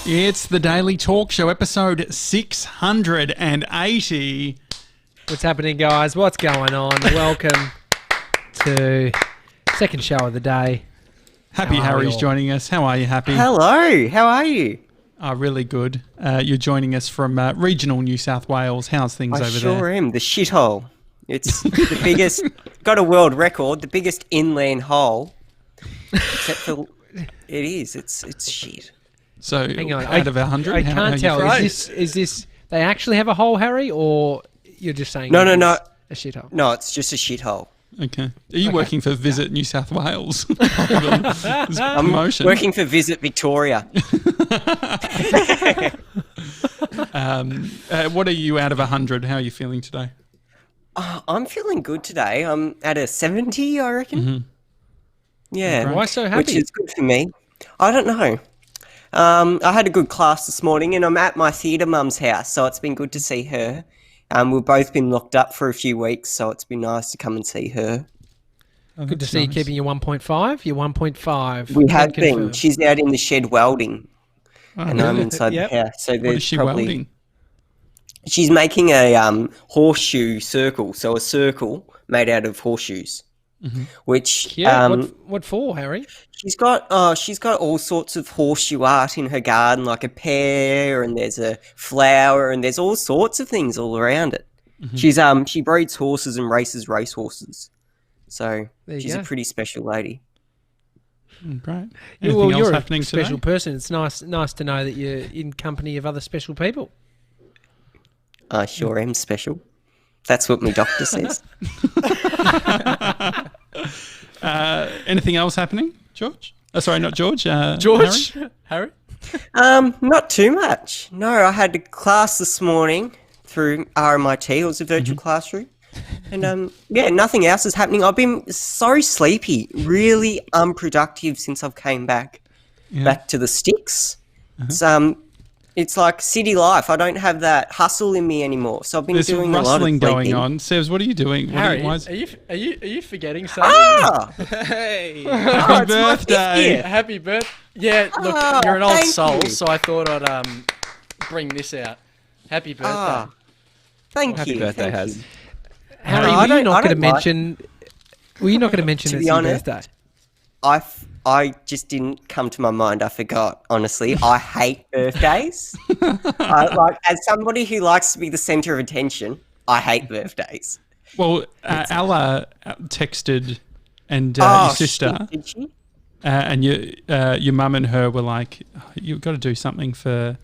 It's the Daily Talk Show, episode 680. What's happening, guys? What's going on? Welcome to second show of the day. Happy Harry's joining us. How are you, Happy? Hello. How are you? Really good. You're joining us from regional New South Wales. How's things over there? I sure am. The shithole. It's the biggest, got a world record, the biggest inland hole. Except for, it is. It's shit. So, hang on, out of 100? I can't tell. Is this, they actually have a hole, Harry, or you're just saying No. a shithole? No, it's just a shithole. Okay. Are you working for Visit New South Wales? I'm working for Visit Victoria. What are you out of 100? How are you feeling today? I'm feeling good today. I'm at a 70, I reckon. Mm-hmm. Yeah. Why so happy? Which is good for me. I don't know. I had a good class this morning and I'm at my theatre mum's house, so it's been good to see her. We've both been locked up for a few weeks, so it's been nice to come and see her. Oh, good to see you keeping your 1.5. Your 1.5. We have been. She's out in the shed welding, and I'm inside the house. So what is she welding? She's making a horseshoe circle, so a circle made out of horseshoes. Mm-hmm. Which what for, Harry? She's got all sorts of horseshoe art in her garden, like a pear, and there's a flower, and there's all sorts of things all around it. Mm-hmm. She breeds horses and races racehorses, so she's a pretty special lady. Great. You're a special person. It's nice to know that you're in company of other special people. I sure am special. That's what my doctor says. Anything else happening, George? Sorry, not George. George? Harry? Not too much. No, I had a class this morning through RMIT. It was a virtual classroom. And nothing else is happening. I've been so sleepy, really unproductive since I've came back to the sticks. It's like city life. I don't have that hustle in me anymore. So I've been doing a lot of rustling sleeping. going on. Sebs, what are you doing? Harry, are you forgetting something? Hey! Happy birthday! Happy birthday! Yeah, look, you're an old soul, so I thought I'd bring this out. Happy birthday! Thank Happy you. birthday, Thank Has. you. Harry, were you not going to mention? Were you not going to mention it's your birthday? I just didn't come to my mind. I forgot, honestly. I hate birthdays. As somebody who likes to be the centre of attention, I hate birthdays. Well, Ella texted and your sister, did she? and your mum and her were like, "You've got to do something for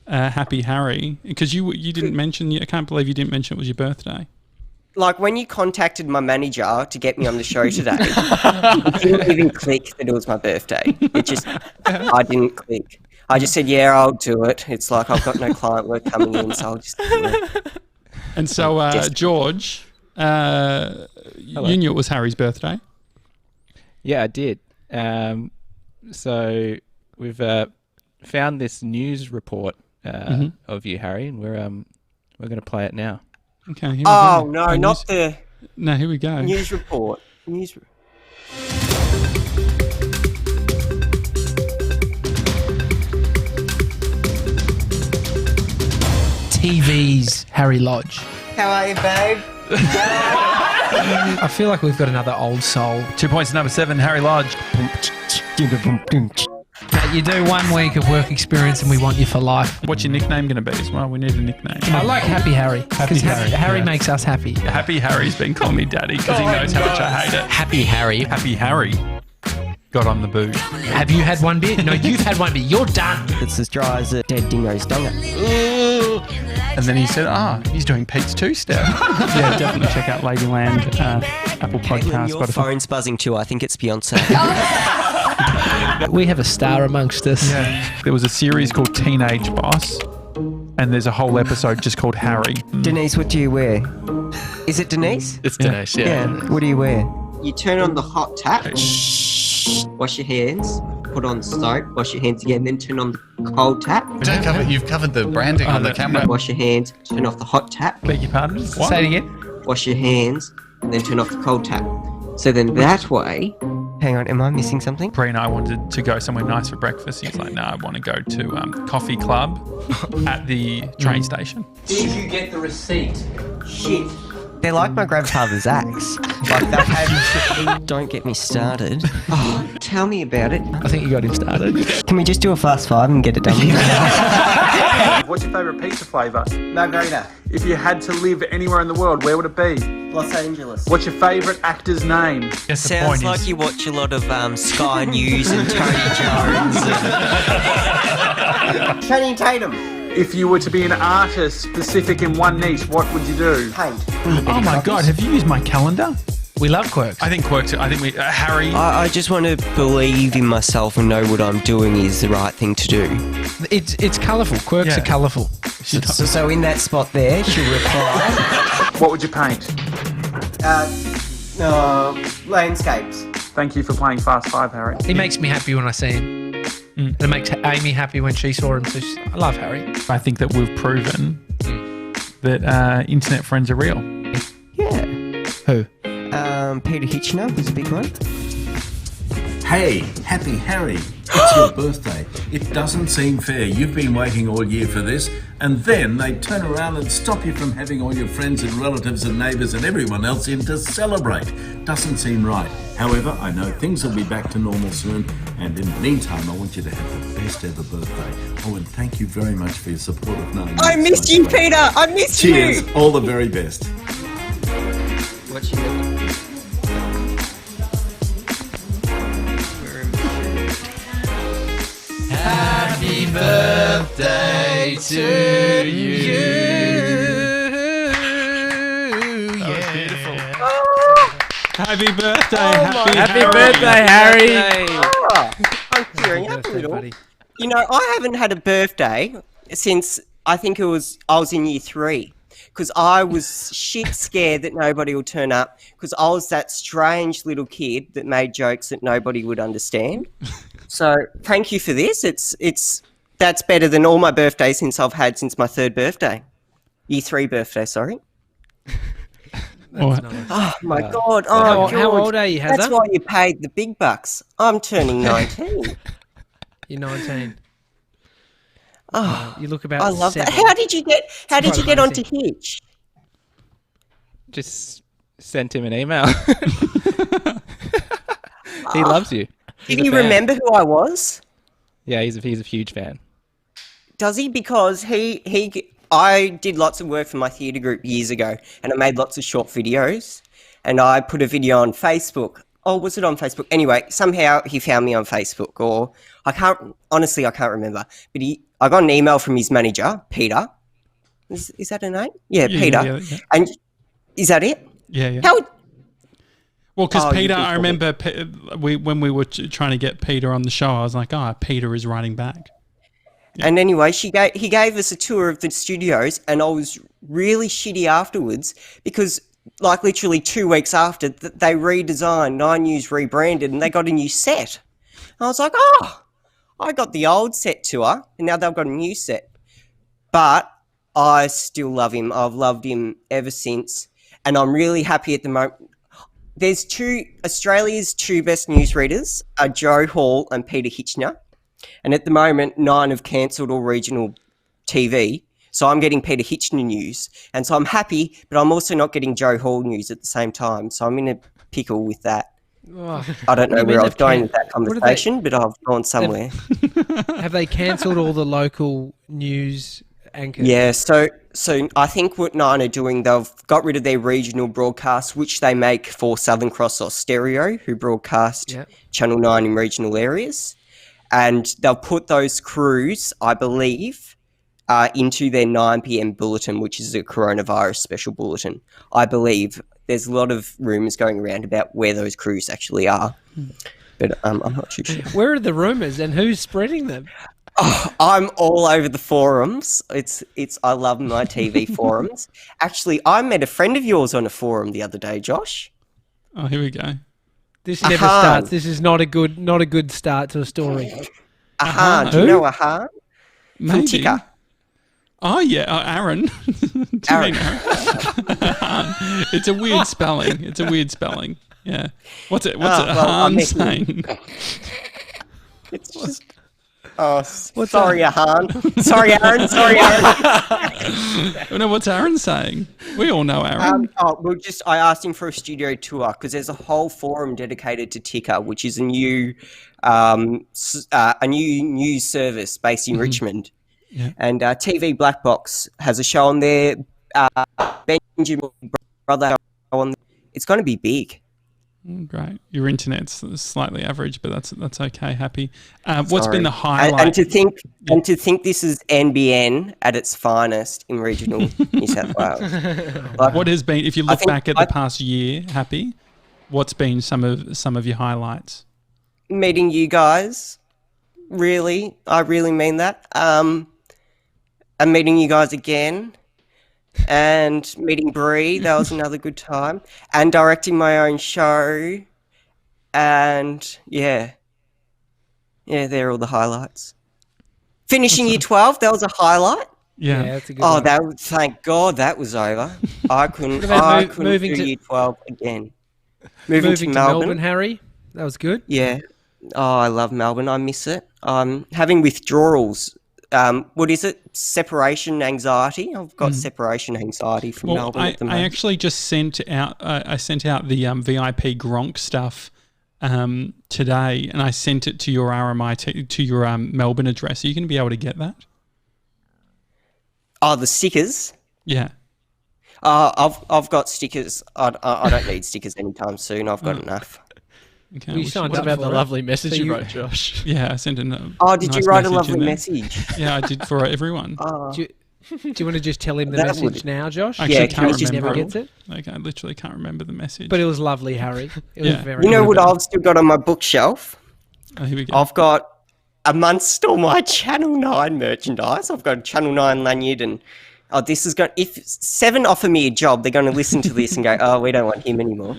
Happy Harry," because you didn't mention. I can't believe you didn't mention it was your birthday. Like, when you contacted my manager to get me on the show today, it didn't even click that it was my birthday. I didn't click. I just said, yeah, I'll do it. It's like, I've got no client work coming in, so I'll just do it. And so, George, you knew it was Harry's birthday. Yeah, I did. So we've found this news report of you, Harry, and we're going to play it now. Okay. Here we go. No, not the... No, here we go. News report. TV's Harry Lodge. How are you, babe? I feel like we've got another old soul. 2 points, number 7, Harry Lodge. You do 1 week of work experience and we want you for life. What's your nickname going to be as well? We need a nickname. I like Happy Harry. Happy Harry. Harry makes us happy. Happy Harry's been calling me daddy because he knows how much I hate it. Happy Harry. Happy Harry got on the booze. Have you had one beer? No, you've had one beer. You're done. It's as dry as a dead dingo's donut. And then he said, he's doing Pete's two-step. Yeah, definitely check out Ladyland, Apple Podcasts. Your phone's buzzing too. I think it's Beyonce. We have a star amongst us. Yeah. There was a series called Teenage Boss, and there's a whole episode just called Harry. Denise, what do you wear? Is it Denise? It's Denise, yeah. What do you wear? You turn on the hot tap, wash your hands, put on soap, wash your hands again, then turn on the cold tap. You've covered the branding on the camera. Wash your hands, turn off the hot tap. Beg your pardon? Say it again. Wash your hands, and then turn off the cold tap. So then that way, Hang on, am I missing something? Bree and I wanted to go somewhere nice for breakfast. He's like, no, I want to go to Coffee Club at the train station. Did you get the receipt? Shit. They're like my grandfather's axe. Like they had. Don't get me started. Oh, tell me about it. I think you got him started. Can we just do a fast five and get it done? What's your favourite pizza flavour? Margarita. If you had to live anywhere in the world, where would it be? Los Angeles. What's your favourite actor's name? Guess the Sounds point like is, you watch a lot of Sky News and Tony Jones. And... Channing Tatum. If you were to be an artist specific in one niche, what would you do? Paint. oh my God, have you used my calendar? We love quirks. I think quirks. I think we Harry. I just want to believe in myself and know what I'm doing is the right thing to do. It's colourful. Quirks Yeah. are colourful. So in that spot there, she'll reply. What would you paint? Landscapes. Thank you for playing Fast Five, Harry. He makes me happy when I see him. And it makes Amy happy when she saw him. So I love Harry. I think that we've proven that internet friends are real. Yeah. Who? Peter Hitchner was a big one. Hey, happy Harry, it's your birthday. It doesn't seem fair. You've been waiting all year for this, and then they turn around and stop you from having all your friends and relatives and neighbours and everyone else in to celebrate. Doesn't seem right. However, I know things will be back to normal soon, and in the meantime, I want you to have the best ever birthday. Oh, and thank you very much for your support of knowing. I missed you, Peter. I missed Cheers. you. All the very best. What's your name? Happy birthday to you. Yeah. Beautiful. Happy birthday. Happy birthday, Harry. I'm tearing up a little. You know, I haven't had a birthday since I think I was in year 3. Because I was shit scared that nobody would turn up. Because I was that strange little kid that made jokes that nobody would understand. So thank you for this. That's better than all my birthdays since my 3rd birthday. Year 3 birthday, sorry. Oh my God. Oh, How old are you, Heather? That's why you paid the big bucks. I'm turning 19. You're 19. Oh, You look about I love 7. that. How did you get onto amazing. Hitch? Just sent him an email. He loves you. He's Did a he fan. remember who I was? Yeah, he's a huge fan. Does he? Because I did lots of work for my theatre group years ago, and I made lots of short videos, and I put a video on Facebook. Oh, was it on Facebook? Anyway, somehow he found me on Facebook, or I can't remember. But I got an email from his manager, Peter. Is that a name? Yeah, Peter. Yeah. And is that it? Yeah. How? Well, because Oh, Peter, you I remember when we were trying to get Peter on the show, I was like, Peter is writing back. And anyway, he gave us a tour of the studios, and I was really shitty afterwards because, like, literally 2 weeks after, they redesigned, 9 News rebranded, and they got a new set. And I was like, I got the old set tour, and now they've got a new set. But I still love him. I've loved him ever since, and I'm really happy at the moment. There's Australia's 2 best newsreaders are Joe Hall and Peter Hitchner. And at the moment, 9 have cancelled all regional TV. So I'm getting Peter Hitchner news. And so I'm happy, but I'm also not getting Joe Hall news at the same time. So I'm in a pickle with that. Oh, I don't know You mean where I was they've going can- with that what are they- conversation, but I've gone somewhere. have they cancelled all the local news anchors? Yeah, so I think what 9 are doing, they've got rid of their regional broadcasts, which they make for Southern Cross or Stereo, who broadcast Yep. Channel 9 in regional areas. And they'll put those crews, I believe, into their 9 p.m. bulletin, which is a coronavirus special bulletin. I believe there's a lot of rumours going around about where those crews actually are. But I'm not too sure. Where are the rumours and who's spreading them? Oh, I'm all over the forums. I love my TV forums. Actually, I met a friend of yours on a forum the other day, Josh. Oh, here we go. This never starts. This is not a good start to a story. Ahan. Do you know Ahan? From Maybe. Ticker. Oh, yeah. Aaron. Do you mean Aaron? It's a weird spelling. Yeah. What's it? well, Han I'm saying? It's just. Oh, sorry, Han. Sorry, Aaron. Sorry, Aaron. Oh, no, what's Aaron saying? We all know Aaron. I asked him for a studio tour because there's a whole forum dedicated to Ticker, which is a new news service based in Richmond. Yeah. And TV Black Box has a show on there. Benjamin brother on. It's going to be big. Great. Your internet's slightly average, but that's okay. Happy. What's been the And, highlight? and to think this is NBN at its finest in regional New South Wales. Like, What has been, if you look think back at the past year, Happy, what's been some of your highlights? meeting you guys, really, I really mean that. And meeting you guys again. And meeting Bree, that was another good time. And directing my own show. And yeah, they're all the highlights. Finishing year 12, that was a highlight. Yeah. that's a good Oh, one. thank God that was over. I couldn't moving do to- year 12 again. Moving Moving to to Melbourne. Melbourne, Harry. That was good. Yeah. Oh, I love Melbourne. I miss it. Having withdrawals. What is it? Separation anxiety. I've got separation anxiety from Well, Melbourne at the I moment. actually just sent out the VIP Gronk stuff today, and I sent it to your RMIT to your Melbourne address. Are you going to be able to get that? Oh, the stickers. Yeah. I've got stickers. I don't need stickers anytime soon. I've got enough. Okay. We we signed What up about for the it. lovely message So you you- wrote, Josh? Yeah, I sent a Oh, did nice you write a message lovely in there. message? Yeah, I did for everyone. Do you want to just tell him the That message would- now, Josh? I actually Yeah, can't can we He remember. never gets it. Like, I literally can't remember the message. But it was lovely, Harry. It was Yeah. very You know good. what I've still got on my bookshelf? Oh, here we go. I've got amongst all my Channel 9 merchandise, I've got a Channel 9 lanyard and this is going. If Seven offer me a job, they're going to listen to this and go, "Oh, we don't want him anymore."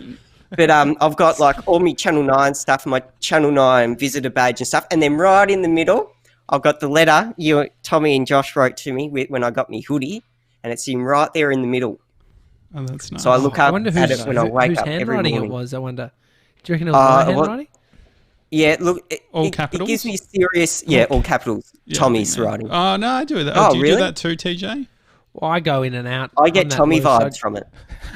But I've got like all my Channel 9 stuff, my Channel 9 visitor badge and stuff, and then right in the middle, I've got the letter Tommy and Josh wrote to me when I got me hoodie, and it's in right there in the middle. Oh, that's nice. So I look I up wonder at whose, it when I wake whose up every handwriting it morning. was, I wonder. Do you reckon it was my well, handwriting? Yeah, look, All it capitals? gives me serious. Yeah, all capitals. Yeah, Tommy's I think, writing. Oh, no, I do that. Oh, do you really? do that too, TJ? Well, I go in and out. I on get that Tommy loose, so- vibes from it.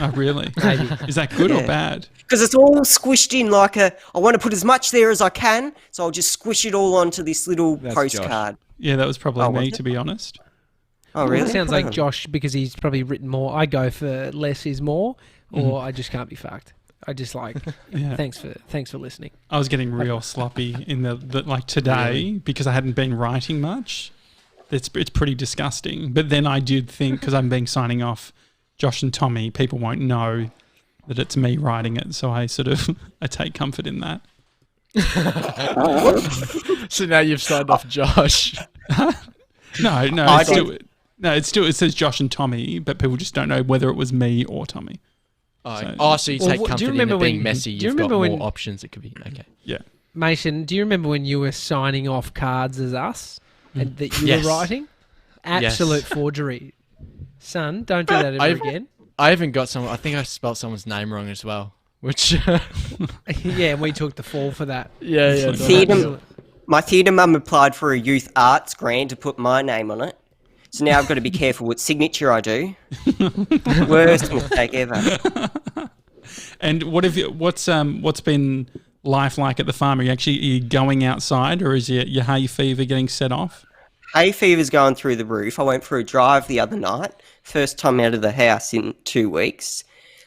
Oh, really? Maybe. Is that good or Yeah. bad? Because it's all squished in like I want to put as much there as I can, so I'll just squish it all onto this little That's postcard. Yeah, that was probably Oh, me, was it? to be honest. Oh, Well, really? it sounds like Josh, because he's probably written more. I go for less is more, or I just can't be fucked. I just like, Yeah. thanks for listening. I was getting real sloppy in the like today because I hadn't been writing much. It's pretty disgusting. But then I did think, because I'm signing off Josh and Tommy, people won't know that it's me writing it. So I sort of I take comfort in that. So now you've signed off Josh. No, I it says Josh and Tommy, but people just don't know whether it was me or Tommy. So you Well, take do you comfort in remember it being when- messy. do you You've got remember more when- options it could be. Okay. Yeah. Mason, do you remember when you were signing off cards as us and that you Yes. were writing? Absolute forgery. Son, don't do that ever again. I even got I think I spelled someone's name wrong as well. Which, Yeah, and we took the fall for that. yeah. Theatre, my theatre mum applied for a youth arts grant to put my name on it. So now I've got to be careful what signature I do. Worst mistake ever. And what's been life like at the farm? Are you going outside, or is your hay fever getting set off? Hay fever's going through the roof. I went for a drive the other night. First time out of the house in 2 weeks.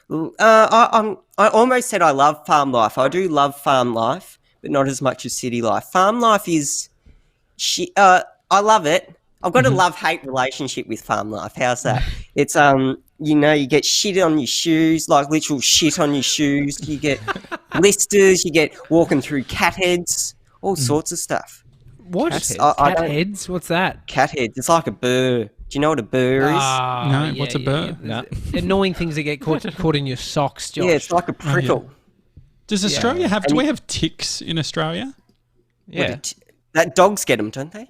I almost said I love farm life. I do love farm life, but not as much as city life. Farm life is, I love it. I've got a love-hate relationship with farm life. How's that? It's you get shit on your shoes, like literal shit on your shoes. You get blisters. You get walking through cat heads, all sorts of stuff. What? Cat Cat don't- heads? What's that? Cat heads. It's like a burr. Do you know what a burr is? No, what's a burr? No. Annoying things that get caught in your socks, Josh. Yeah, it's like a prickle. Does Australia have? Do we have ticks in Australia? Yeah. That dogs get them, don't they?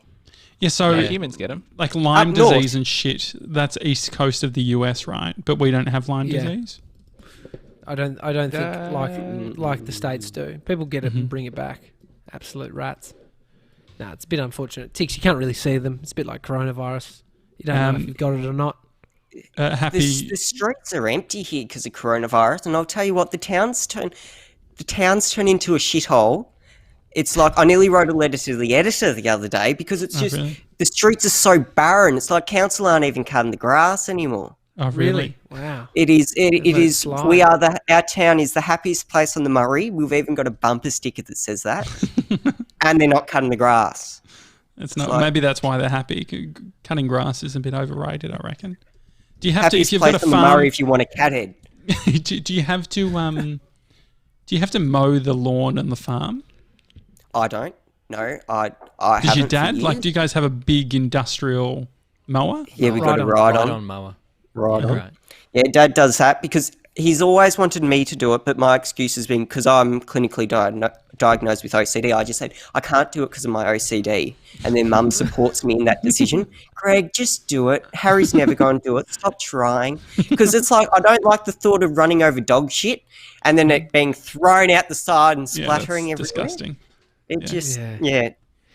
Yeah. So Humans get them. like Lyme Up north. disease and shit. That's east coast of the US, right? But we don't have Lyme Yeah. disease. I don't think like the states do. People get it and bring it back. Absolute rats. Nah, it's a bit unfortunate. Ticks, you can't really see them. It's a bit like coronavirus. You don't know if you've got it or not. The streets are empty here because of coronavirus, and I'll tell you what, the towns turn into a shithole. It's like I nearly wrote a letter to the editor the other day because it's just the streets are so barren. It's like council aren't even cutting the grass anymore. Oh, really? Wow. It is. It is. We are our town is the happiest place on the Murray. We've even got a bumper sticker that says that, and they're not cutting the grass. It's not. Maybe that's why they're happy. Cutting grass is a bit overrated, I reckon. Do you have to? If you've got a farm, Murray, if you want a cat head. do you have to? Do you have to mow the lawn on the farm? I don't. No, I. Does your dad? Like, do you guys have a big industrial mower? Yeah, we got a ride-on mower. Right on. Right. Yeah, Dad does that because he's always wanted me to do it, but my excuse has been because I'm clinically diagnosed with OCD. I just said, I can't do it because of my OCD. And then Mum supports me in that decision. Greg, just do it. Harry's never going to do it. Stop trying. Because it's like, I don't like the thought of running over dog shit and then it being thrown out the side and splattering everywhere. Disgusting. It just,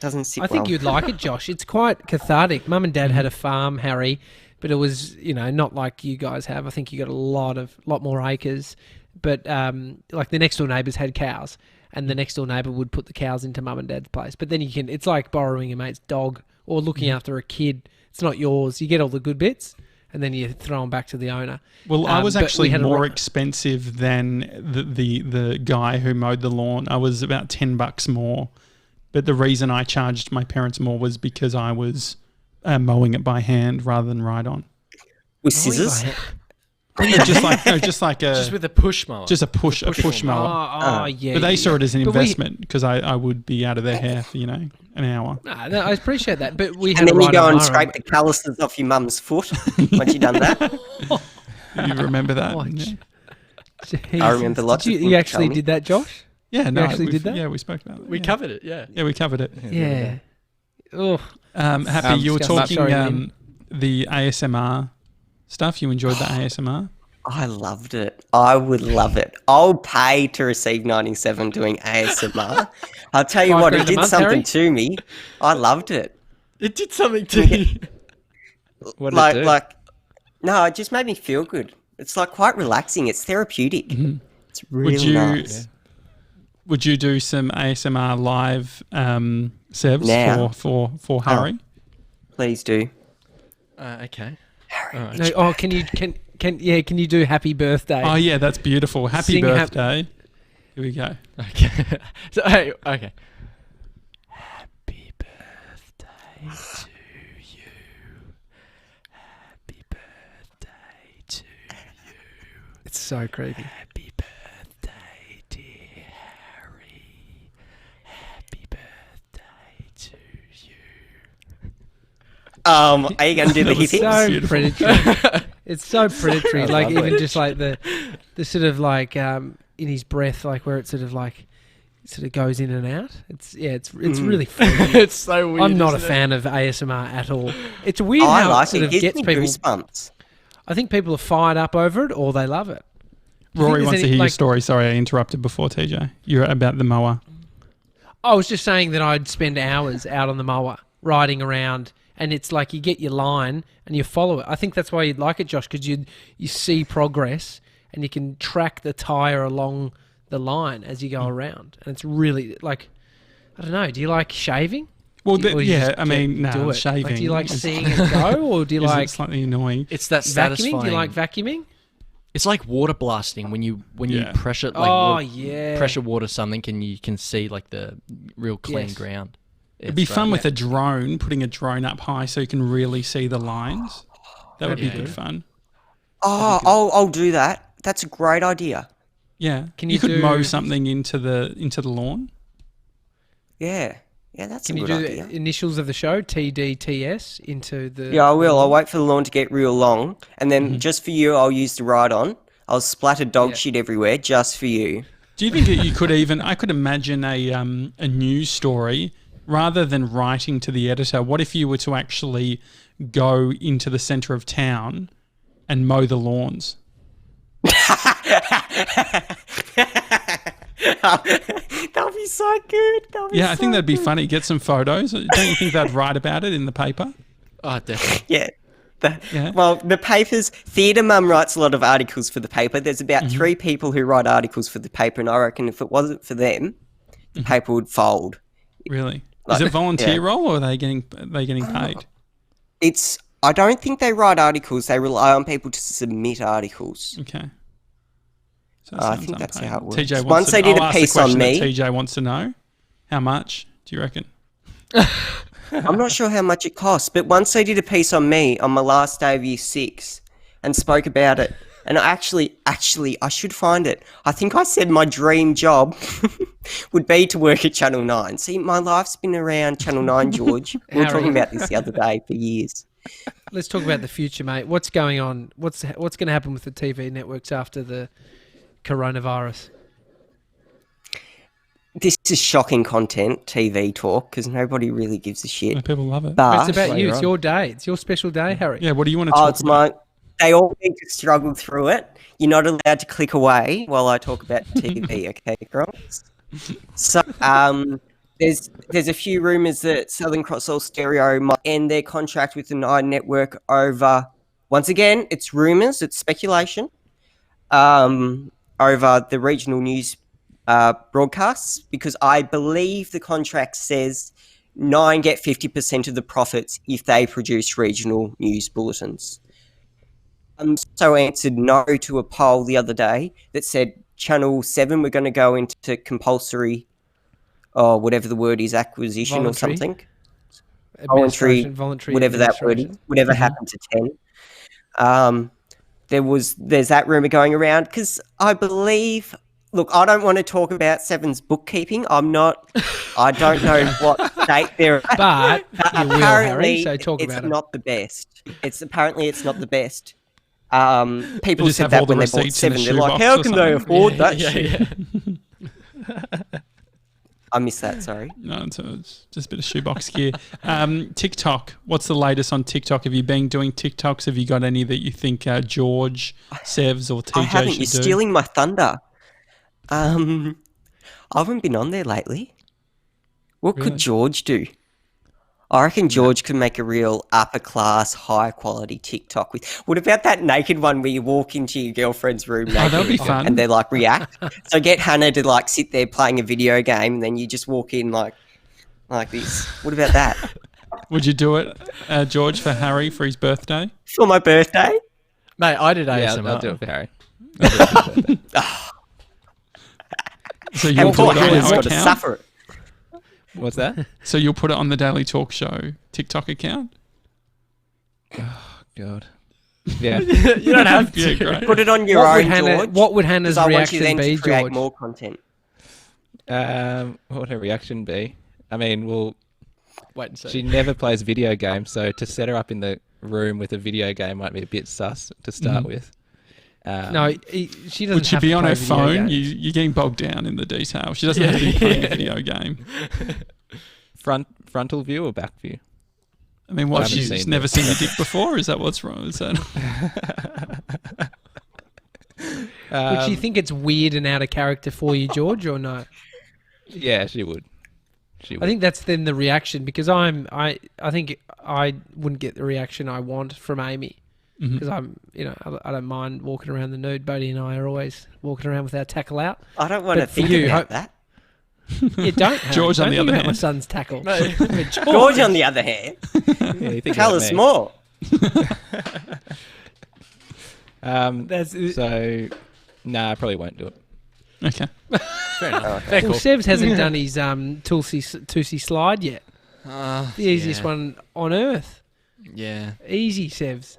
doesn't sit I think you'd like it, Josh. It's quite cathartic. Mum and Dad had a farm, Harry. But it was, not like you guys have. I think you got a lot more acres. But like the next door neighbours had cows, and the next door neighbour would put the cows into Mum and Dad's place. But then it's like borrowing a mate's dog or looking after a kid. It's not yours. You get all the good bits, and then you throw them back to the owner. Well, I was actually more expensive than the guy who mowed the lawn. I was about $10 more. But the reason I charged my parents more was because I was mowing it by hand rather than ride-on. With scissors? Just with a push mower. Just a push mower. Yeah. But they saw it as an investment because I would be out of their hair for, an hour. No, I appreciate that. But we and then you go and scrape the calluses off your mum's foot once you've done that. You remember that? I remember lots of things. You actually did that, Josh? Yeah, no. You actually did that? Yeah, we spoke about it. We covered it, yeah. Yeah, we covered it. Yeah. Oh. Happy, you were talking the ASMR stuff. You enjoyed the ASMR? I loved it. I would love it. I'll pay to receive 97 doing ASMR. I'll tell you what, it did something to me. I loved it. It did something to you. What did it do? No, it just made me feel good. It's like quite relaxing. It's therapeutic. Mm-hmm. It's really nice. Yeah. Would you do some ASMR live Sevs for Harry? Please do. Okay. Harry. No, can you do happy birthday? Oh yeah, that's beautiful. Happy birthday. Here we go. Okay. Okay. Happy birthday to you. Happy birthday to you. It's so creepy. Happy birthday, dear Harry. Happy birthday to you. Are you going to do the hissing? So predatory. It's so predatory. Like even just like the sort of like in his breath, like where it sort of goes in and out. It's really funny. It's so weird. I'm not a fan of ASMR at all. It's weird how it sort of gets people. Goosebumps. I think people are fired up over it or they love it. Rory wants to hear your story. Sorry, I interrupted before, TJ. You're about the mower. I was just saying that I'd spend hours out on the mower riding around, and it's like you get your line and you follow it. I think that's why you'd like it, Josh, because you see progress and you can track the tyre along the line as you go around. And it's really like, I don't know, do you like shaving? Well, shaving. Like, do you like seeing it go, or do you like slightly annoying? It's that satisfying. Vacuuming? Do you like vacuuming? It's like water blasting when you pressure pressure water something and you can see like the real clean ground. It'd be fun with a drone, putting a drone up high so you can really see the lines. That would be good fun. Oh, I'll do that. That's a great idea. Yeah, you could mow something into the lawn. Yeah. Yeah, that's Can a you good do idea. the initials of the show, TDTS, into the... Yeah, I will. I'll wait for the lawn to get real long. And then just for you, I'll use the ride-on. I'll splatter dog shit everywhere just for you. Do you think that you could even... I could imagine a news story, rather than writing to the editor, what if you were to actually go into the centre of town and mow the lawns? That'll be so good. Yeah, I think that'd be funny. Get some photos. Don't you think they'd write about it in the paper? Oh, definitely. Yeah. Yeah. Well, the papers, Theatre Mum writes a lot of articles for the paper. There's about 3 people who write articles for the paper, and I reckon if it wasn't for them, the paper would fold. Really? Like, Is it volunteer yeah. role, or are they getting paid? I don't think they write articles. They rely on people to submit articles. Okay. So I think that's how it works. TJ wants Once to, they did I'll a ask the piece on question that me, TJ wants to know. How much do you reckon? I'm not sure how much it costs, but once they did a piece on me on my last day of year 6 and spoke about it, and actually, I should find it. I think I said my dream job would be to work at Channel 9. See, my life's been around Channel 9, George. We were talking about this the other day for years. Let's talk about the future, mate. What's going on? What's going to happen with the TV networks after the coronavirus? This is shocking content, TV talk, because nobody really gives a shit. People love it. But It's about you. It's your day. It's your special day, Harry. Yeah, what do you want to talk about? They all need to struggle through it. You're not allowed to click away while I talk about TV, okay, Gronks? So, there's a few rumours that Southern Cross All Stereo might end their contract with the Nine Network over, once again, it's rumours, it's speculation, over the regional news broadcasts, because I believe the contract says Nine get 50% of the profits if they produce regional news bulletins. So answered no to a poll the other day that said Channel 7 were going to go into compulsory, or whatever the word is, acquisition Voluntary. or something. Voluntary Whatever that word is, whatever happened to 10. There's that rumour going around, because I believe, look, I don't want to talk about Seven's bookkeeping. I don't know what state they're at. But you will, Harry, Apparently, so talk about it's it. not the best. It's not the best. They People just said have that all the when they bought receipts in a Seven. They're like, shoebox how or can they something?" afford that shit? I missed that, sorry. No, it's just a bit of shoebox gear. TikTok. What's the latest on TikTok? Have you been doing TikToks? Have you got any that you think George, Sevs, or TJ I haven't. should You're do? stealing my thunder. I haven't been on there lately. What Really? could George do? I reckon George could make a real upper class, high quality TikTok with. What about that naked one where you walk into your girlfriend's room naked that'd be fun. and they like react? So get Hannah to like sit there playing a video game, and then you just walk in like this. What about that? Would you do it, George, for Harry for his birthday? For my birthday? Mate, I did Yeah, ASMR. I'll do it for Harry. So you'll And poor put it on Hannah's our got to account? suffer it. What's that? So you'll put it on the Daily Talk Show TikTok account? God. Yeah. You don't have to. Yeah, great. Put it on your own, George. What would Hannah's 'cause I want you reaction then be, to create George? more content. What would her reaction be? I mean, well, Wait and see. she never plays video games, so to set her up in the room with a video game might be a bit sus to start with. No, she doesn't. Would she have be to on play her video phone? games. You're getting bogged down in the detail. She doesn't have to be playing a video game. Frontal view or back view? I mean, I what? haven't She's seen never it. seen your dick before? Is that what's wrong? Is that? Would she think it's weird and out of character for you, George, or no? Yeah, she would. She would. I think that's then the reaction, because I think I wouldn't get the reaction I want from Amy, because I don't mind walking around the nude. Bodie and I are always walking around with our tackle out. I don't want to But for think you, about that. You don't, Harry. George, on Don't the think other about my hand. son's tackle. George, on the other hand, Yeah, you think tell about us me. more. So, nah, I probably won't do it. Okay. Fair enough. Okay. Fair Well, call. Sebs hasn't done his Tulsi slide yet. The easiest one on earth. Yeah. Easy, Sevs.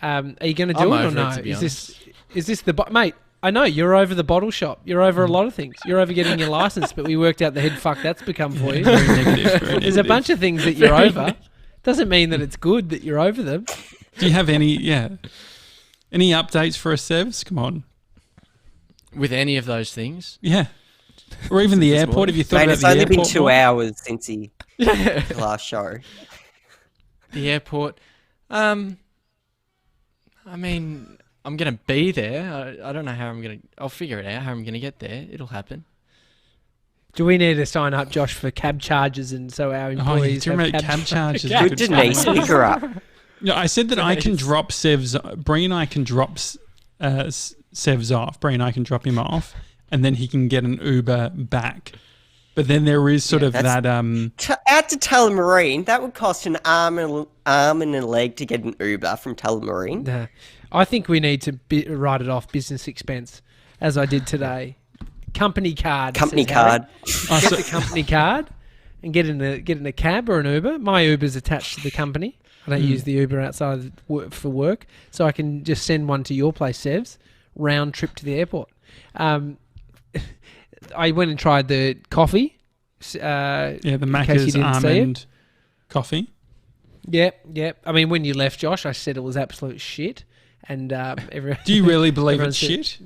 Are you going to I'm do it or over no? it, to be Is this the mate? I know you're over the bottle shop. You're over a lot of things. You're over getting your license, but we worked out the head fuck that's become for you. Very negative. Very There's a negative. bunch of things that you're over. Doesn't mean that it's good that you're over them. Do you have any updates for us, Sevs? Come on. With any of those things. Yeah. Or even the airport. Have you thought Mate, about it's the only airport? been 2 more? hours since the last show. The airport. I mean, I'm gonna be there. I don't know how I'm gonna. I'll figure it out how I'm gonna get there. It'll happen. Do we need to sign up, Josh, for cab charges and so our employees do you have remember cab charges? Good Denise, pick her up. No, I said that I can drop Sevs. Bree and I can drop Sevs off. Bree and I can drop him off, and then he can get an Uber back. But then there is sort of that. Out to Tullamarine, that would cost an arm and a leg to get an Uber from Tullamarine. Nah. I think we need to write it off business expense, as I did today. Company card. Company card. Get the company card and get in a cab or an Uber. My Uber's attached to the company. I don't use the Uber outside for work, so I can just send one to your place, Sevs, round trip to the airport. I went and tried the coffee. The Macca's almond coffee. Yep. I mean, when you left, Josh, I said it was absolute shit. And do you really believe it's shit?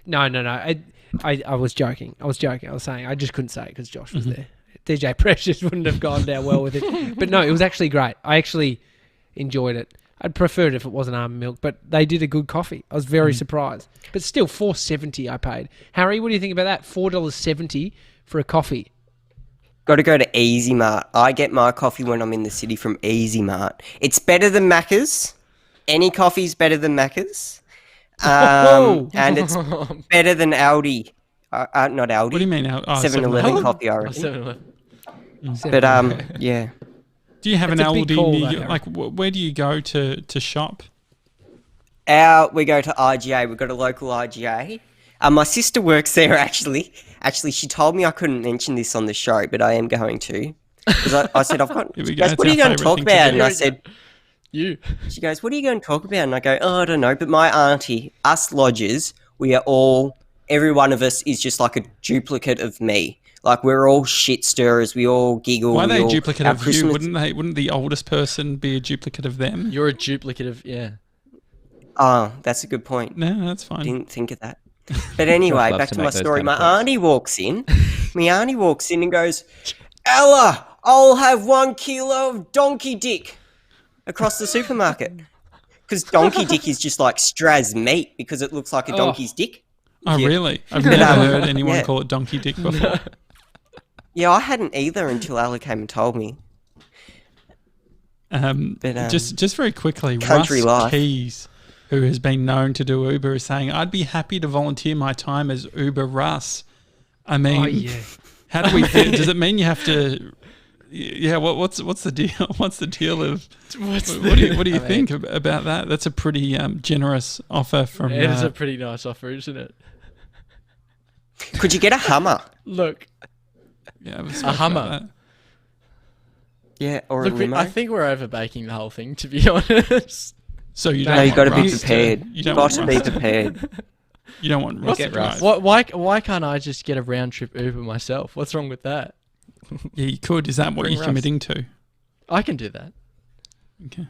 No. I was joking. I was saying I just couldn't say it because Josh was there. DJ Precious wouldn't have gone down well with it. But no, it was actually great. I actually enjoyed it. I'd prefer it if it wasn't almond milk, but they did a good coffee. I was very surprised. But still, $4.70 I paid. Harry, what do you think about that? $4.70 for a coffee. Got to go to Easy Mart. I get my coffee when I'm in the city from Easy Mart. It's better than Macca's. Any coffee's better than Macca's. And it's better than Aldi. Not Aldi. What do you mean? 7-Eleven coffee, I reckon. 7-Eleven. But, yeah. Do you have That's an a big Aldi? call, Near, like, where do you go to shop? We go to IGA. We've got a local IGA. My sister works there, actually. Actually, she told me I couldn't mention this on the show, but I am going to. Because I said, I've got... She goes, what are you going to talk about? And I said... You. She goes, what are you going to talk about? And I go, I don't know. But my auntie, us lodgers, we are all... Every one of us is just like a duplicate of me. Like, we're all shit stirrers. We all giggle. Why are they a duplicate of you? Wouldn't the oldest person be a duplicate of them? You're a duplicate of, yeah. Oh, that's a good point. No, that's fine. Didn't think of that. But anyway, back to my story. My auntie walks in. My auntie walks in and goes, Ella, I'll have 1 kilo of donkey dick across the supermarket. Because donkey dick is just like Straz meat because it looks like a donkey's dick. Oh, Yeah. really? I've never heard anyone call it donkey dick before. Yeah, I hadn't either until Ella came and told me. Just very quickly, country Russ life. Keys, who has been known to do Uber, is saying, I'd be happy to volunteer my time as Uber Russ. I mean, how do we does it mean you have to... Yeah, what's the deal? What's the deal of... What do you think about that? That's a pretty generous offer from... It is a pretty nice offer, isn't it? Could you get a Hummer? Look. Yeah, a Hummer. Yeah, or Look, a limo. I think we're overbaking the whole thing, to be honest. So you don't. No, you got to be Russ prepared. You don't got want to Russ be prepared. You don't want Russ to drive. Why can't I just get a round trip Uber myself? What's wrong with that? Yeah, you could. Is that what Bring you're Russ. committing to? I can do that. Okay.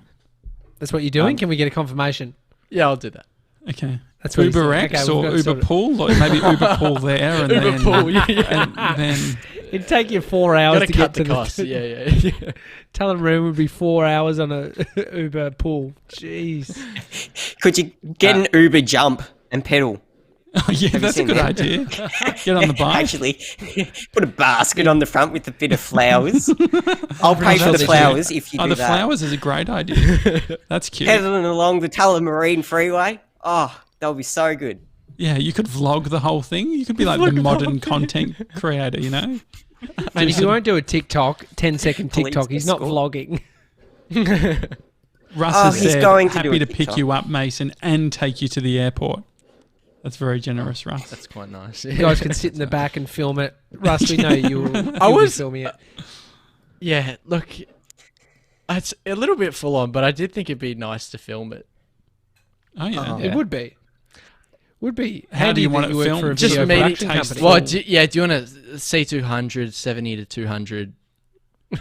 That's what you're doing? Can we get a confirmation? Yeah, I'll do that. Okay. That's what Uber he said. X Okay, or we've got Uber sorted. Pool, or maybe Uber Pool there and Uber then Pool, yeah. and then It'd take you 4 hours Gotta to cut get to the cost. Yeah. Tullamarine would be 4 hours on a Uber pool. Jeez. Could you get an Uber jump and pedal? oh, yeah, you that's a seen good them? idea. Get on the bike. Actually, put a basket on the front with a bit of flowers. I'll pay for the That's flowers cute. if you do the that. flowers is a great idea. That's cute. Pedaling along the Tullamarine Freeway. Oh, that'll be so good. Yeah, you could vlog the whole thing. You could be like the modern content creator, you know? And if you won't do a TikTok, 10-second Police TikTok, he's not escort. vlogging. Russ Oh, has he's said, going to do happy a to pick TikTok. you up, Mason, and take you to the airport. That's very generous, Russ. That's quite nice. You guys can sit in the back and film it. Russ, we know you'll be filming it. Yeah, look, it's a little bit full on, but I did think it'd be nice to film it. Oh, yeah. It would be. Would be. How do you want think it work filmed? for a Just video maybe production taste company? Well, Do you want a C200, 70 to 200?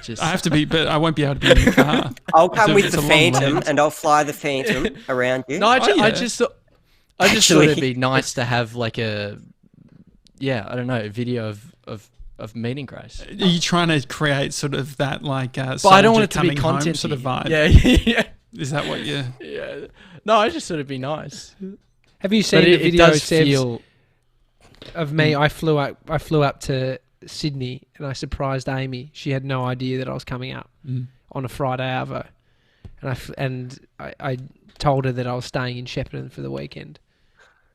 Just I have to be, but I won't be able to be in the car. I'll come So with it's the a long Phantom lens. and I'll fly the Phantom around you. No, I yeah. just thought Actually- it'd be nice to have like a, I don't know, a video of meeting Grace. Are you trying to create sort of that like But I don't want it to be content sort of vibe? Yeah. Is that what you... Yeah. No, I just thought it'd be nice. Have you seen But the it video, does Sebs, feel... of me? I flew up to Sydney and I surprised Amy. She had no idea that I was coming up on a Friday arvo, and I told her that I was staying in Shepparton for the weekend.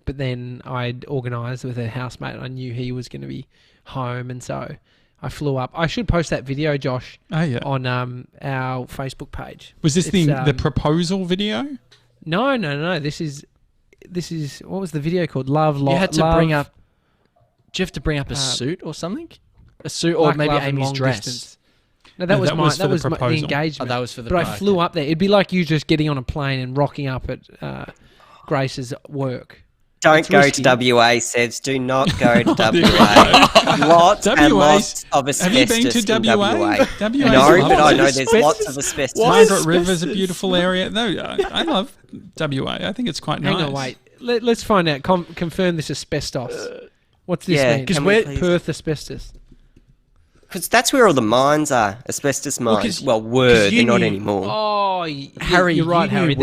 But then I'd organised with her housemate. I knew he was going to be home, and so I flew up. I should post that video, Josh, on our Facebook page. Was this the proposal video? No. This is what was the video called? Love. You had to bring up. Do you have to bring up a suit or something? A suit, or maybe Amy's dress. Distance. No, that was the engagement. Oh, that was for the. But I flew up there. It'd be like you just getting on a plane and rocking up at Grace's work. Don't go to WA, Sebs. Do not go to WA. Lots and lots of asbestos in WA? WA. WA No, but I know there's lots of asbestos. Margaret River's a beautiful area. No, I love WA. I think it's quite nice. Hang on, wait. Let's find out. Confirm this asbestos. What's this mean? Because we're Perth asbestos. Because that's where all the mines are, asbestos mines. Well, they're not anymore. Oh, Harry, you're right, Harry.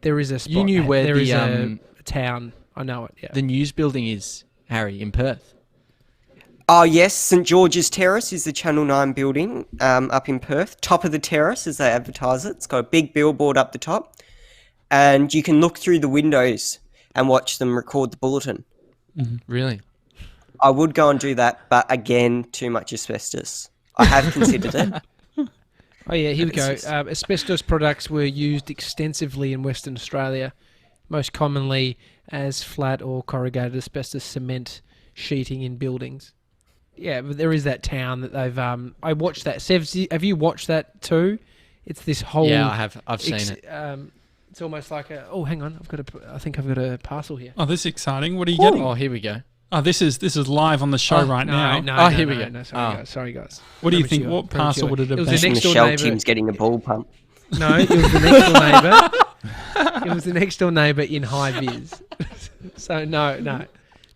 There is a spot. You knew where there the is a town. I know it. Yeah. The news building is, Harry, in Perth. Oh yes, St George's Terrace is the Channel 9 building up in Perth. Top of the terrace, as they advertise it. It's got a big billboard up the top, and you can look through the windows and watch them record the bulletin. Mm-hmm. Really? I would go and do that, but again, too much asbestos. I have considered it. Oh yeah, here we go. Asbestos products were used extensively in Western Australia, most commonly as flat or corrugated asbestos cement sheeting in buildings. Yeah, but there is that town that they've. I watched that. Sevs, have you watched that too? It's this whole. Yeah, I have. I've seen it. It's almost like a. Oh, hang on. I think I've got a parcel here. Oh, this is exciting. What are you getting? Oh, here we go. Oh, this is live on the show now. No, here we go. No, sorry, guys. What do you think? What parcel would it have been? The Shell team's getting a ball pump. No, it was the next door neighbour. It was the next door neighbour in high vis. So no.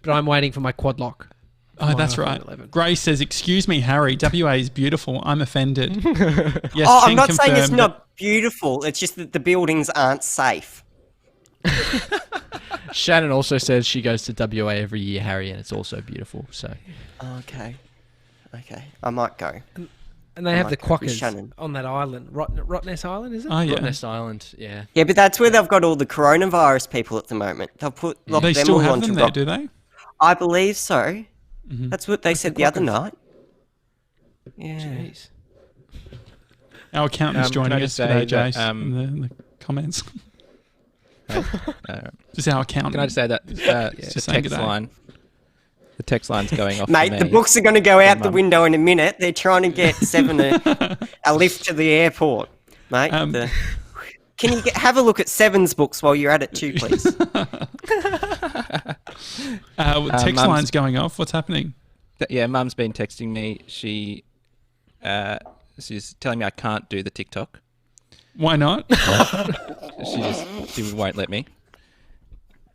But I'm waiting for my quad lock. Oh, that's right. 11. Grace says, "Excuse me, Harry. WA is beautiful. I'm offended." Yes, I'm not saying it's not beautiful. It's just that the buildings aren't safe. Shannon also says she goes to WA every year, Harry, and it's also beautiful. So, okay, I might go. And they have the quackers on that island, Rottnest Island, is it? Oh yeah, Rottnest Island. Yeah. Yeah, but that's where they've got all the coronavirus people at the moment. They'll put they them still all have onto them there, do they? I believe so. Mm-hmm. That's what they said the other night. Yeah. Jeez. Our accountant's joining us today, Jace, in the comments. Just our accountant. Can I just say that the text line's going off. Mate, the books are going to go out the window in a minute. They're trying to get Seven a lift to the airport, mate. Can you have a look at Seven's books while you're at it too, please? Text line's going off. What's happening? Yeah, Mum's been texting me. She's telling me I can't do the TikTok. Why not? She won't let me.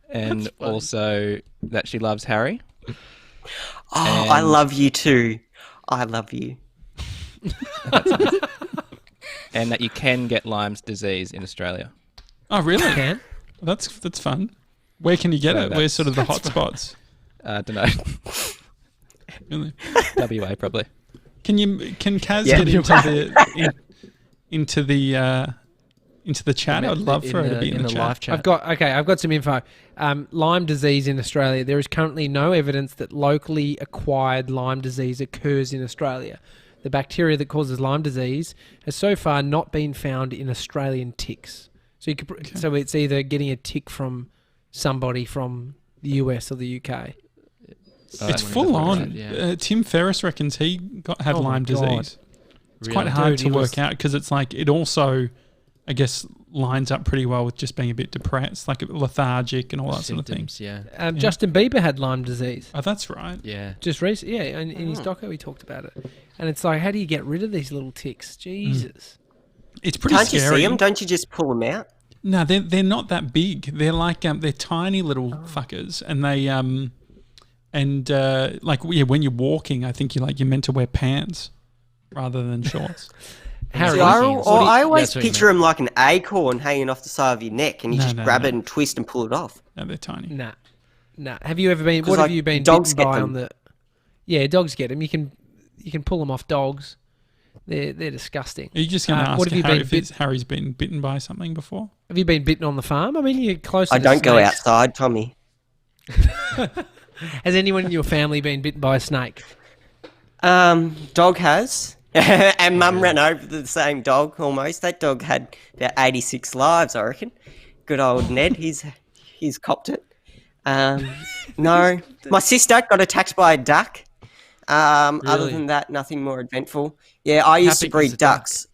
And also that she loves Harry. Oh, I love you too. I love you. And that you can get Lyme's disease in Australia. Oh, really? You can? That's fun. Where can you get it? Where's sort of the hot spots? I don't know. Really? WA probably. Can Kaz get into the chat? I'd love for her to be in the chat. live chat. I've got some info. Lyme disease in Australia. There is currently no evidence that locally acquired Lyme disease occurs in Australia. The bacteria that causes Lyme disease has so far not been found in Australian ticks. So so it's either getting a tick from somebody from the US or the UK. It's full on. Yeah. Tim Ferriss reckons he had Lyme disease. It's quite hard to work out because it's like it also, I guess, lines up pretty well with just being a bit depressed, like lethargic and all that sort of thing. Yeah. Justin Bieber had Lyme disease. Oh, that's right. Yeah. Just recently, yeah. In his doco, he talked about it. And it's like, how do you get rid of these little ticks? Jesus. It's pretty Can't scary. you see them? Don't you just pull them out? No, they're not that big. They're like they're tiny little fuckers, and they when you're walking, I think you're meant to wear pants rather than shorts. Harry, See, I always that's what you picture him like an acorn hanging off the side of your neck, and you just grab it and twist and pull it off. No, they're tiny. Nah. Have you ever been? What have you been dogs bitten by get on the? Yeah, dogs get them. You can pull them off dogs. They're disgusting. Are you just going to ask what have you Harry been if Harry's been bitten by something before? Have you been bitten on the farm? I mean, you're close. I don't go outside, Tommy. Has anyone in your family been bitten by a snake? Dog has. And Mum ran over the same dog almost. That dog had about 86 lives, I reckon. Good old Ned, he's copped it. No, my sister got attacked by a duck. Other than that, nothing more eventful. Yeah, I used to breed ducks.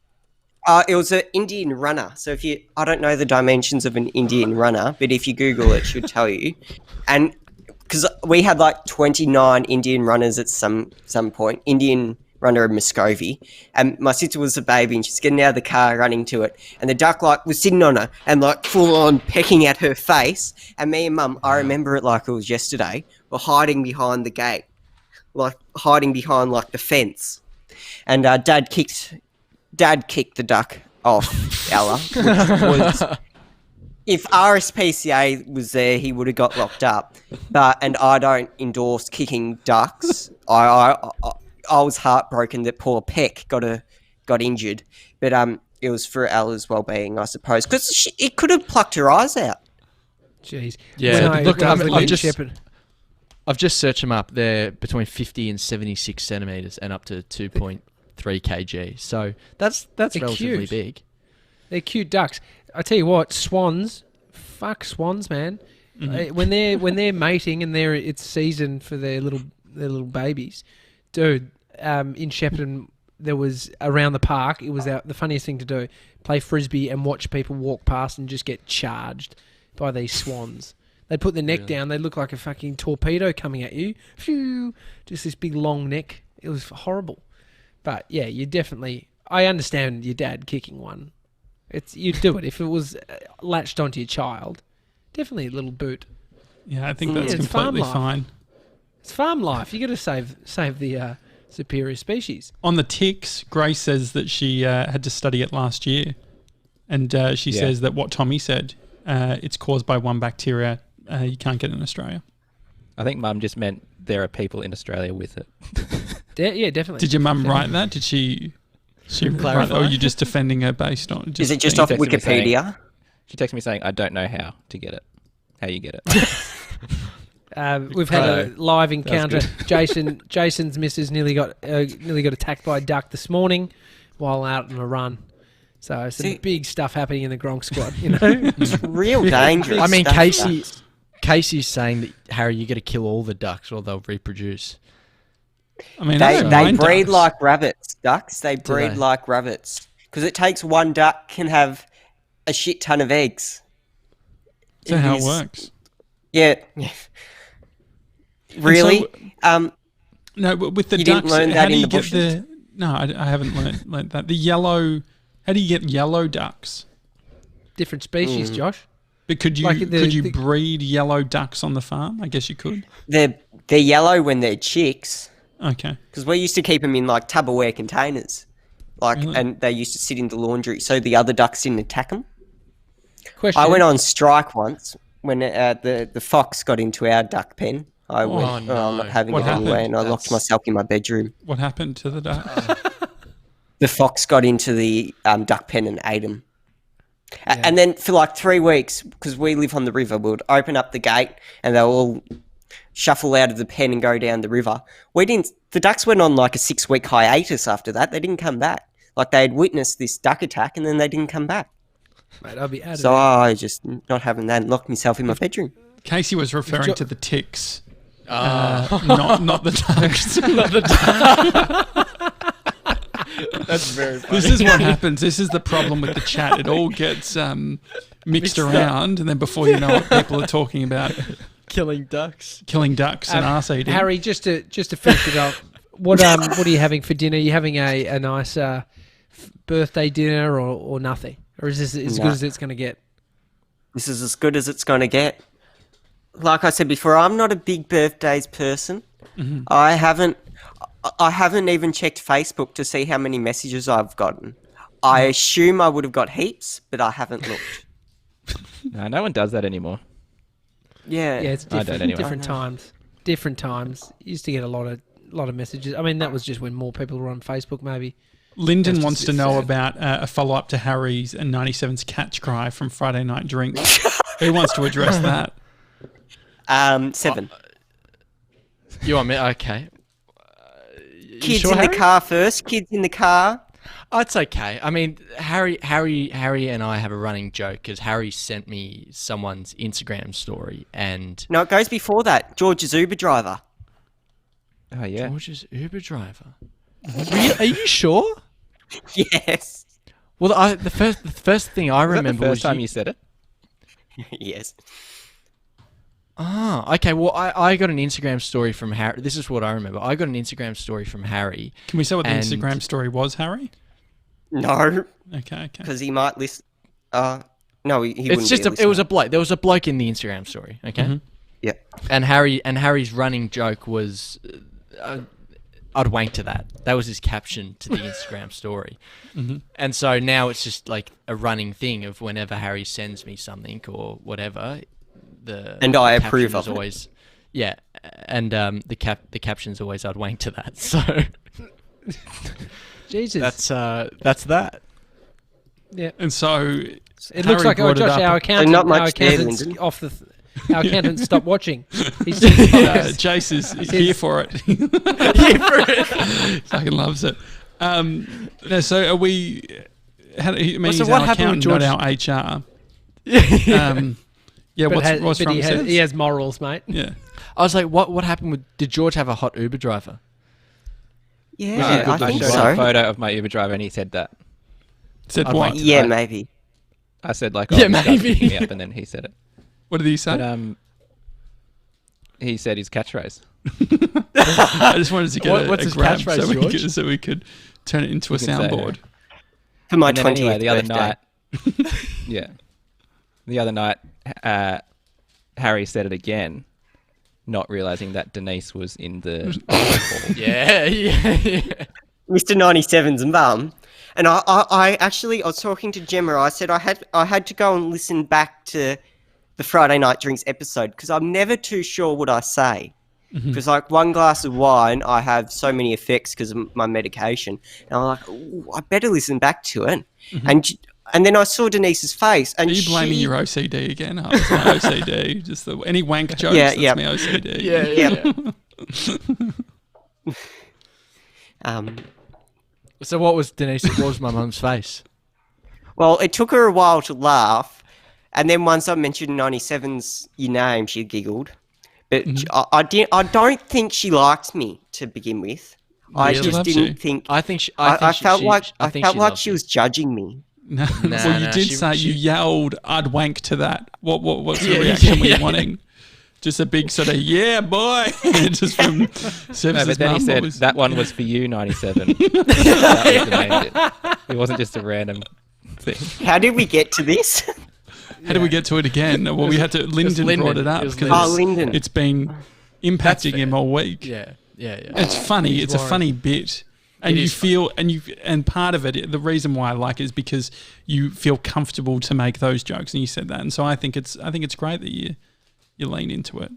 It was an Indian runner. So I don't know the dimensions of an Indian runner, but if you Google it, it should tell you. And because we had like 29 Indian runners at some point, Indian runner of Muscovy, and my sister was a baby and she's getting out of the car running to it, and the duck like was sitting on her and like full on pecking at her face, and me and Mum, I remember it like it was yesterday, were hiding behind the gate, like hiding behind like the fence, and Dad kicked the duck off Ella, which was, if RSPCA was there, he would have got locked up. And I don't endorse kicking ducks. I was heartbroken that poor Peck got injured, but it was for Ella's well-being, I suppose, because it could have plucked her eyes out. Jeez. Yeah. Look, I've just searched them up. They're between 50 and 76 centimeters and up to 2.3 kg. So that's relatively big. They're cute ducks. I tell you what, swans, fuck swans, man. When they're mating and it's season for their little babies, dude. In Shepparton, there was around the park. It was the funniest thing to do: play frisbee and watch people walk past and just get charged by these swans. They put their neck down. They look like a fucking torpedo coming at you. Phew, just this big long neck. It was horrible. But yeah, you definitely. I understand your dad kicking one. You'd do it if it was latched onto your child. Definitely a little boot. Yeah, I think that's completely fine. It's farm life. You got to save the superior species. On the ticks, Grace says that she had to study it last year, and she says that what Tommy said, it's caused by one bacteria you can't get in Australia. I think Mum just meant there are people in Australia with it. Yeah, definitely. Did your mum write that? Did she write that, or are you just defending her based on? Is it just off Wikipedia? She texted me saying, "I don't know how to get it. How you get it." We've had a live encounter. Jason's missus nearly got attacked by a duck this morning while out on a run. So some big stuff happening in the Gronk Squad. You know, it's real dangerous. I mean, Casey's saying that, Harry, you got to kill all the ducks or they'll reproduce. I mean, they breed like rabbits. Ducks, they breed like rabbits because it takes one duck can have a shit ton of eggs. So how it works? Yeah. Really? So, no, but with the ducks, didn't learn that how do in you the get bushes? No, I haven't learned that. The yellow. How do you get yellow ducks? Different species, Josh. But could you breed yellow ducks on the farm? I guess you could. They're yellow when they're chicks. Okay. Because we used to keep them in like Tupperware containers, and they used to sit in the laundry, so the other ducks didn't attack them. Question. I went on strike once when the fox got into our duck pen. I'm not having it anyway, and I locked myself in my bedroom. What happened to the ducks? The fox got into the duck pen and ate them. Yeah. And then for like 3 weeks, because we live on the river, we would open up the gate and they'll all shuffle out of the pen and go down the river. The ducks went on like a 6-week hiatus after that. They didn't come back. Like they had witnessed this duck attack and then they didn't come back. Mate, I'll be out of So I just not having that and locked myself in my bedroom. Casey was referring to the ticks. Not the ducks. Not the ducks. That's very funny. This is what happens. This is the problem with the chat. It all gets mixed around, and then before you know it, people are talking about killing ducks and arse eating. Harry, just to finish it off, what are you having for dinner? Are you having a nice birthday dinner or nothing? Or is this as good as it's going to get? This is as good as it's going to get. Like I said before, I'm not a big birthdays person. Mm-hmm. I haven't even checked Facebook to see how many messages I've gotten. I assume I would have got heaps, but I haven't looked. No one does that anymore. Yeah. Yeah, it's I different. don't anyway. Different times. Different times. Used to get a lot of messages. I mean, that was just when more people were on Facebook, maybe. Lyndon That's wants just to a bit know sad. about a follow-up to Harry's and 97's catch cry from Friday Night Drinks. Who wants to address that? 7. You want me? Okay. Kids sure, in Harry? the car first. Kids in the car. Oh, it's okay. I mean, Harry and I have a running joke because Harry sent me someone's Instagram story and No, it goes before that. George's Uber driver. Oh yeah. George's Uber driver. Are you sure? Yes. Well, the first thing I Was that remember the was first time you said it? Yes. Ah, okay. Well, I got an Instagram story from Harry. This is what I remember. I got an Instagram story from Harry. Can we say what the And- Instagram story was, Harry? No, Okay. because he might listen. No, he It's wouldn't. just be it was a listener. bloke. There was a bloke in the Instagram story. Okay. Mhm. Yep. And Harry's running joke was, "I'd wank to that." That was his caption to the Instagram story. Mhm. And so now it's just like a running thing of whenever Harry sends me something or whatever, And I caption approve is of it. always, yeah, and the caption's always "I'd wank to that." So Jesus. that's that. yeah. And so It looks like, brought it Josh, up. our accountant, not much our there, accountant's Lyndon. off the. Our accountant stopped watching. He's Jace is here for it. Fucking loves it. No, so are we? I mean, So he's what our happened with accountant, not our HR. Yeah, but what's wrong? he Sis? has morals, mate. Yeah. I was like, what happened with? Did George have a hot Uber driver? Yeah, I I think showed him a so. photo of my Uber driver and he said that. Said I'd what? like Yeah, Right. maybe. I said like, Yeah, this guy's maybe. picking me up, and then he said it. What did he say? But he said his catchphrase. I just wanted to get What's a his grab catchphrase, so we could turn it into a You could say, soundboard. For my And then 20th anyway, the other birthday. night, yeah, the other night, Harry said it again, not realizing that Denise was in the call. Yeah. Mr. 97's mum. And I actually, I was talking to Gemma. I said I had to go and listen back to the Friday Night Drinks episode because I'm never too sure what I say. Because like one glass of wine, I have so many effects because of my medication. And I'm like, "Ooh, I better listen back to it. And then I saw Denise's face. And Are you blaming she, your OCD again? Oh, it's my OCD. Just any wank jokes. Yeah, that's yeah. my OCD. Yeah. So what was my mum's face? Well, it took her a while to laugh, and then once I mentioned 97's your name, she giggled. But I don't think she liked me to begin with. I Really? just Loves didn't you. think. I think I felt like loves she you. was judging me. No. No, Well, you no, did she- say you she- yelled, "I'd wank to that." What's the Yeah, reaction were yeah. you wanting? Just a big sort of "yeah, boy," just from No, Seb's but then he mum. said Was, that one was for you, 97. That was the main bit. It wasn't just a random thing. How did we get to this? How did we get to it again? Well, we had to. Lyndon Lyndon. brought it up It was because Lyndon. it's been impacting him all week. Yeah. It's funny. It's a funny bit, and It you is feel, and part of it, the reason why I like it is because you feel comfortable to make those jokes, and you said that, and so I think it's great that you lean into it.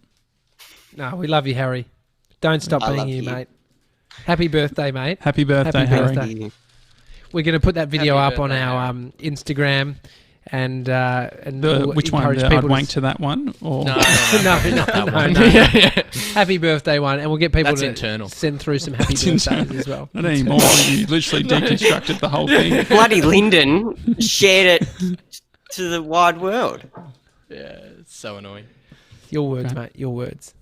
No, we love you, Harry. Don't stop I being love you, you. mate. Happy birthday, mate. Happy birthday, Happy Harry. birthday. We're going to put that video Happy up on birthday, our Harry. Instagram, and we'll Which one? encourage The people I'd wank to that one, or No, no, not that no, one. no. Yeah. happy birthday one, and we'll get people That's to internal. send through some happy That's birthdays internal. as well. not anymore. You literally deconstructed the whole thing. Bloody Lyndon shared it to the wide world. Yeah, it's so annoying. Your words, mate. Your words.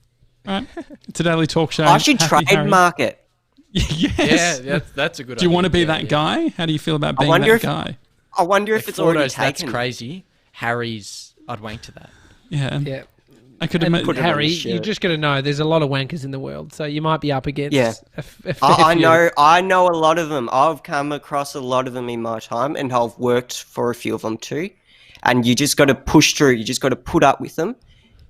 Right. It's a daily talk show. I should Happy Harry. trademark it. Yes. Yeah, that's a good Do you idea. want to be Yeah, that yeah. guy? How do you feel about I being wonder that if- guy? I wonder if it's already Photos, that's taken. crazy. Harry's, I'd wank to that. Yeah. Yeah. I could And admit. put it on Harry, his shirt. you're just going to know there's a lot of wankers in the world, so you might be up against Yeah. a fair I few. I know a lot of them. I've come across a lot of them in my time, and I've worked for a few of them too. And you just got to push through. You just got to put up with them,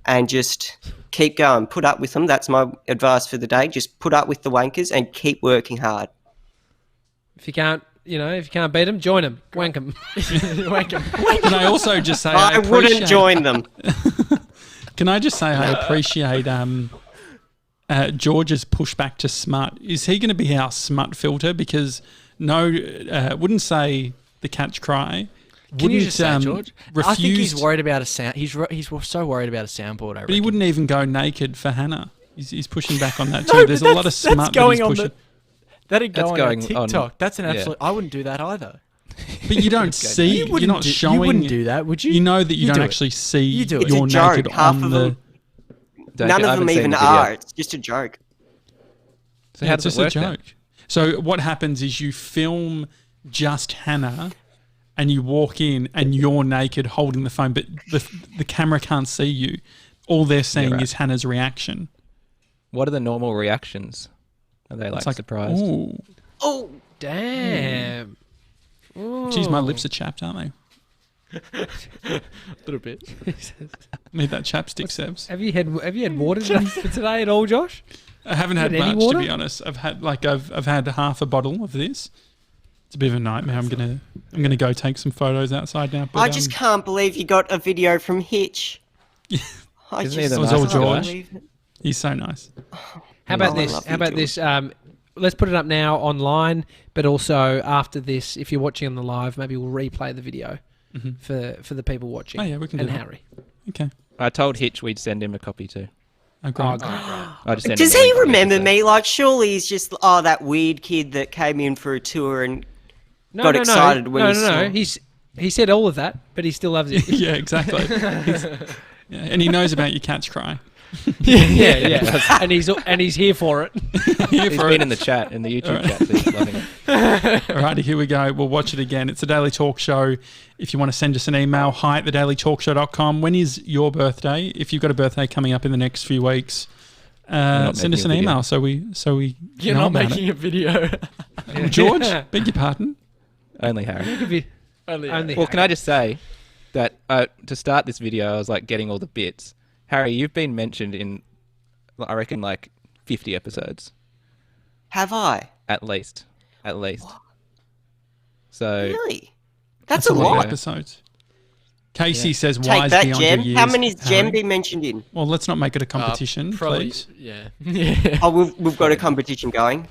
and just keep going. Put up with them. That's my advice for the day. Just put up with the wankers and keep working hard. If you can't if you can't beat them, join them. Wank them. Wank 'em. Can I also just say I wouldn't join them. Can I just say I appreciate George's pushback to Smut? Is he going to be our Smut filter? Because wouldn't say the cat's cry. Can you just say, George? I think he's refused- worried about a sound. He's so worried about a soundboard. I reckon. But he wouldn't even go naked for Hannah. He's pushing back on that too. There's a lot of Smut that's going that he's on pushing. That'd go on going TikTok. on- That's an yeah. absolute. I wouldn't do that either. But you don't see. You're not showing. You wouldn't do that, would you? You know that you don't do it. actually see You do it. your It's a joke. naked Half on of the. them- Don't None I of them haven't seen even the video. are. It's just a joke. So Yeah, how it's does just it a work then? joke. So what happens is you film just Hannah, and you walk in and you're naked holding the phone, but the camera can't see you. All they're seeing right. is Hannah's reaction. What are the normal reactions? Are they like, It's like surprised? Ooh, Oh, Damn. geez, my lips are chapped, aren't they? A little bit. Need that chapstick, Sebs. Have you had water for today at all, Josh? I haven't had Had any much, water? to be honest. I've had half a bottle of this. It's a bit of a nightmare. I'm gonna go take some photos outside now. But, I just can't believe you got a video from Hitch. I Isn't he just the It was all nicest can't George. believe it. he's so nice. How about Oh, I this? love How you, about George. this? Let's put it up now online, but also after this, if you're watching on the live, maybe we'll replay the video for the people watching. Oh, yeah, we can and do that. Harry. Okay. I told Hitch we'd send him a copy too. Oh, great. I just sent Does him a he link to the remember episode. me? Like, surely he's just that weird kid that came in for a tour and No, got no, excited no, when no, he no, saw. no. He said all of that, but he still loves it. Yeah, exactly. Yeah, and he knows about your cat's cry. yeah. And he's here for it. Here He's for been it. in the chat, in the YouTube chat, so he's loving it. Alrighty, here we go. We'll watch it again. It's the Daily Talk Show. If you want to send us an email, hi@thedailytalkshow.com. When is your birthday? If you've got a birthday coming up in the next few weeks, not send us making an a video. email so we You're know not about making a video. it. George, beg your pardon. Only Harry. Only Well, can I just say that to start this video, I was like getting all the bits. Harry, you've been mentioned in, I reckon, like 50 episodes. Have I? At least. So, Really? That's a a lot of lot. episodes. Casey says, Take "Wise that, beyond Jem. your years." How many's Jem Harry. been mentioned in? Well, let's not make it a competition, Probably. please. Yeah. Yeah. Oh, we've got a competition going.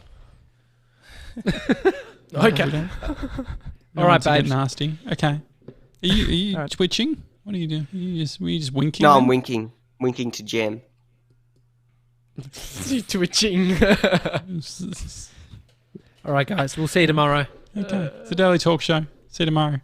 Okay. All right, get babes. nasty. Okay. Are you twitching? What are you doing? Were you just winking? No, I'm then? winking. Winking to Jem. Twitching. All right, guys. We'll see you tomorrow. Okay. It's the Daily Talk Show. See you tomorrow.